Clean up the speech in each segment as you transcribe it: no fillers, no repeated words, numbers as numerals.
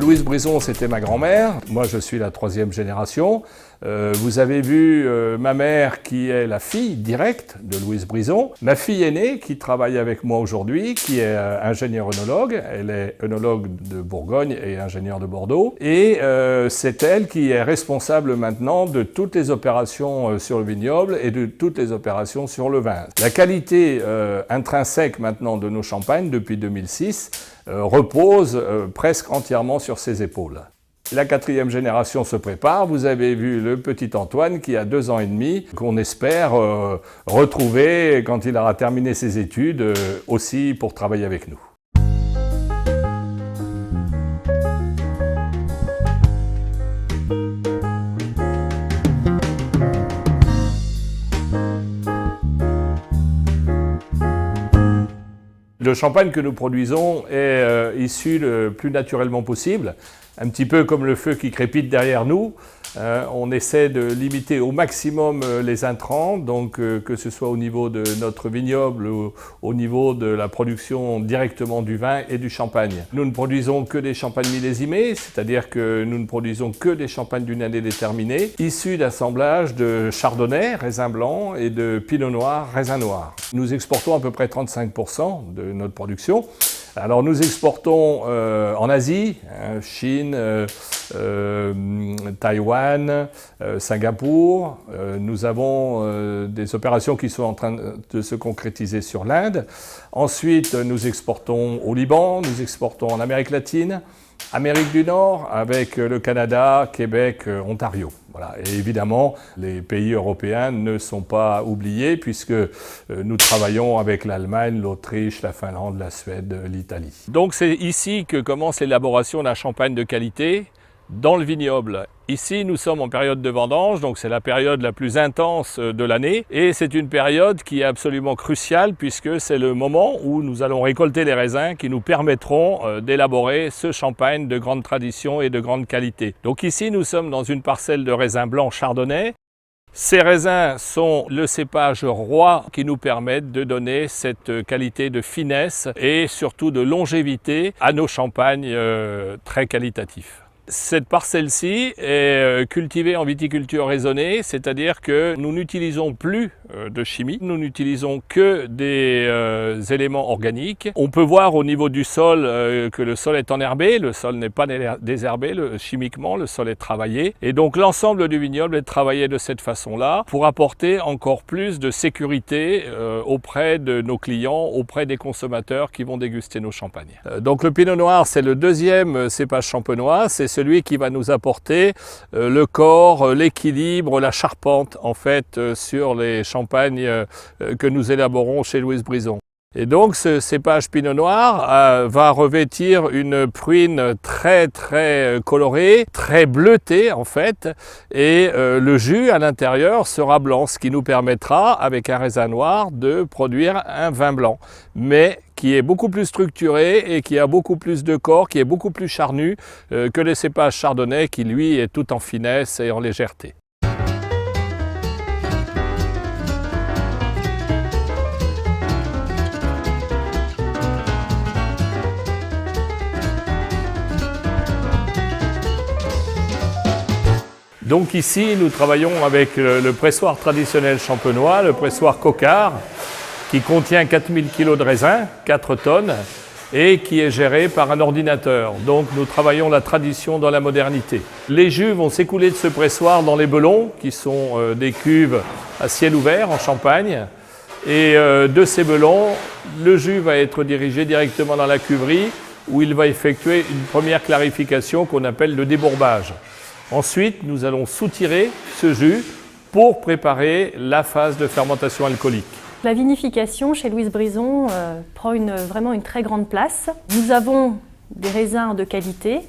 Louise Brison, c'était ma grand-mère. Moi, je suis la troisième génération. Vous avez vu ma mère qui est la fille directe de Louise Brison. Ma fille aînée qui travaille avec moi aujourd'hui, qui est ingénieure œnologue. Elle est œnologue de Bourgogne et ingénieure de Bordeaux. Et c'est elle qui est responsable maintenant de toutes les opérations sur le vignoble et de toutes les opérations sur le vin. La qualité intrinsèque maintenant de nos champagnes depuis 2006 repose presque entièrement sur ses épaules. La quatrième génération se prépare. Vous avez vu le petit Antoine qui a 2 ans et demi, qu'on espère retrouver quand il aura terminé ses études aussi pour travailler avec nous. Le champagne que nous produisons est issu le plus naturellement possible, un petit peu comme le feu qui crépite derrière nous. On essaie de limiter au maximum les intrants, donc que ce soit au niveau de notre vignoble ou au niveau de la production directement du vin et du champagne. Nous ne produisons que des champagnes millésimés, c'est-à-dire que nous ne produisons que des champagnes d'une année déterminée, issus d'assemblage de chardonnay, raisin blanc, et de pinot noir, raisin noir. Nous exportons à peu près 35% de notre production. Alors nous exportons en Asie, Chine, Taïwan, Singapour. Nous avons des opérations qui sont en train de se concrétiser sur l'Inde. Ensuite, nous exportons au Liban, nous exportons en Amérique latine, Amérique du Nord, avec le Canada, Québec, Ontario. Voilà. Et évidemment, les pays européens ne sont pas oubliés puisque nous travaillons avec l'Allemagne, l'Autriche, la Finlande, la Suède, l'Italie. Donc c'est ici que commence l'élaboration d'un champagne de qualité dans le vignoble. Ici, nous sommes en période de vendange, donc c'est la période la plus intense de l'année. Et c'est une période qui est absolument cruciale puisque c'est le moment où nous allons récolter les raisins qui nous permettront d'élaborer ce champagne de grande tradition et de grande qualité. Donc ici, nous sommes dans une parcelle de raisins blancs chardonnay. Ces raisins sont le cépage roi qui nous permettent de donner cette qualité de finesse et surtout de longévité à nos champagnes très qualitatifs. Cette parcelle-ci est cultivée en viticulture raisonnée, c'est-à-dire que nous n'utilisons plus de chimie, nous n'utilisons que des éléments organiques. On peut voir au niveau du sol que le sol est enherbé, le sol n'est pas désherbé chimiquement, le sol est travaillé. Et donc l'ensemble du vignoble est travaillé de cette façon-là pour apporter encore plus de sécurité auprès de nos clients, auprès des consommateurs qui vont déguster nos champagnes. Donc le Pinot Noir, c'est le deuxième cépage champenois, c'est celui qui va nous apporter le corps, l'équilibre, la charpente en fait sur les champagnes que nous élaborons chez Louise Brison. Et donc ce cépage Pinot Noir va revêtir une pruine très colorée, très bleutée en fait, et le jus à l'intérieur sera blanc, ce qui nous permettra avec un raisin noir de produire un vin blanc, mais qui est beaucoup plus structuré et qui a beaucoup plus de corps, qui est beaucoup plus charnu que le cépage chardonnay qui lui est tout en finesse et en légèreté. Donc ici, nous travaillons avec le pressoir traditionnel champenois, le pressoir Coquard, qui contient 4000 kg de raisin, 4 tonnes, et qui est géré par un ordinateur. Donc nous travaillons la tradition dans la modernité. Les jus vont s'écouler de ce pressoir dans les belons, qui sont des cuves à ciel ouvert en Champagne. Et de ces belons, le jus va être dirigé directement dans la cuverie, où il va effectuer une première clarification qu'on appelle le débourbage. Ensuite, nous allons soutirer ce jus pour préparer la phase de fermentation alcoolique. La vinification chez Louise Brison prend vraiment une très grande place. Nous avons des raisins de qualité,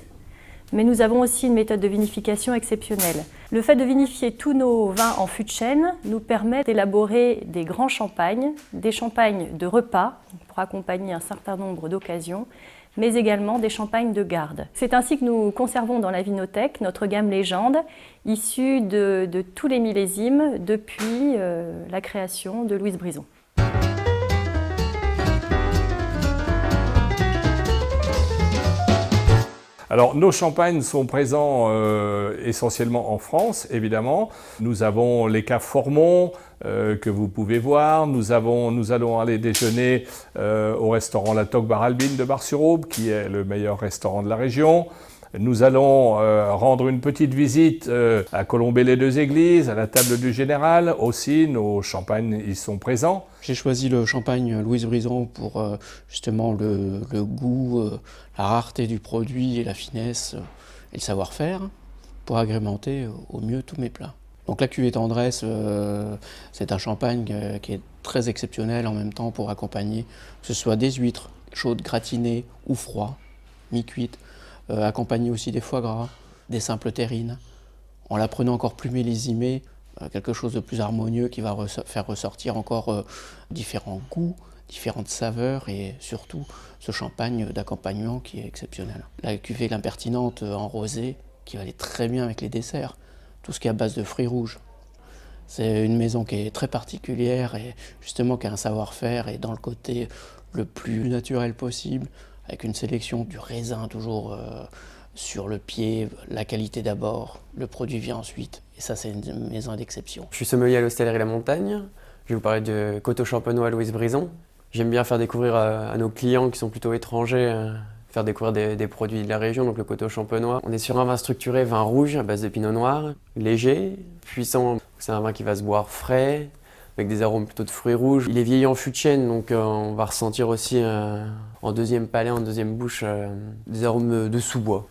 mais nous avons aussi une méthode de vinification exceptionnelle. Le fait de vinifier tous nos vins en fût de chêne nous permet d'élaborer des grands champagnes, des champagnes de repas pour accompagner un certain nombre d'occasions, mais également des champagnes de garde. C'est ainsi que nous conservons dans la vinothèque notre gamme Légende, issue de tous les millésimes depuis la création de Louise Brison. Alors, nos champagnes sont présents essentiellement en France, évidemment. Nous avons les caves Formont, que vous pouvez voir. Nous allons aller déjeuner au restaurant La Toque Bar Albin de Bar-sur-Aube, qui est le meilleur restaurant de la région. Nous allons rendre une petite visite à Colombey-les-Deux-Églises, à la table du Général. Aussi, nos champagnes y sont présents. J'ai choisi le champagne Louise Brison pour justement le goût, la rareté du produit et la finesse et le savoir-faire pour agrémenter au mieux tous mes plats. Donc la cuvée Tendresse, c'est un champagne qui est très exceptionnel en même temps pour accompagner, que ce soit des huîtres chaudes gratinées ou froides, mi-cuites, accompagner aussi des foie gras, des simples terrines, en la prenant encore plus millésimée, quelque chose de plus harmonieux qui va faire ressortir encore différents goûts, différentes saveurs et surtout ce champagne d'accompagnement qui est exceptionnel. La cuvée L'Impertinente en rosé qui va aller très bien avec les desserts, tout ce qui est à base de fruits rouges. C'est une maison qui est très particulière et justement qui a un savoir-faire et dans le côté le plus naturel possible, avec une sélection du raisin toujours sur le pied, la qualité d'abord, le produit vient ensuite. Et ça, c'est une maison d'exception. Je suis sommelier à l'Hostellerie La Montagne. Je vais vous parler de Coteaux Champenois à Louise Brison. J'aime bien faire découvrir à nos clients qui sont plutôt étrangers, faire découvrir des produits de la région, donc le Coteaux Champenois. On est sur un vin structuré, vin rouge à base de pinot noir, léger, puissant. C'est un vin qui va se boire frais, avec des arômes plutôt de fruits rouges. Il est vieilli en fût de chêne, donc on va ressentir aussi en deuxième palais, en deuxième bouche, des arômes de sous-bois.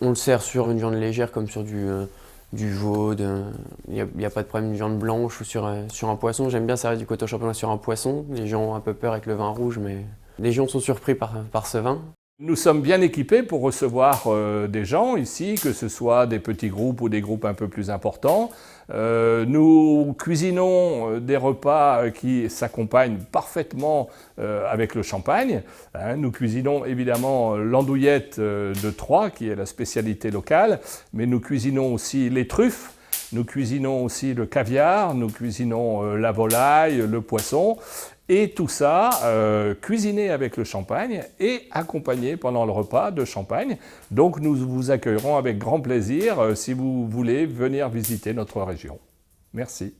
On le sert sur une viande légère comme sur du veau, il n'y a pas de problème, une viande blanche ou sur un poisson. J'aime bien servir du Coteaux Champenois sur un poisson. Les gens ont un peu peur avec le vin rouge, mais les gens sont surpris par ce vin. Nous sommes bien équipés pour recevoir des gens ici, que ce soit des petits groupes ou des groupes un peu plus importants. Nous cuisinons des repas qui s'accompagnent parfaitement avec le champagne. Nous cuisinons évidemment l'andouillette de Troyes, qui est la spécialité locale, mais nous cuisinons aussi les truffes. Nous cuisinons aussi le caviar, nous cuisinons la volaille, le poisson. Et tout ça cuisiné avec le champagne et accompagné pendant le repas de champagne. Donc nous vous accueillerons avec grand plaisir si vous voulez venir visiter notre région. Merci.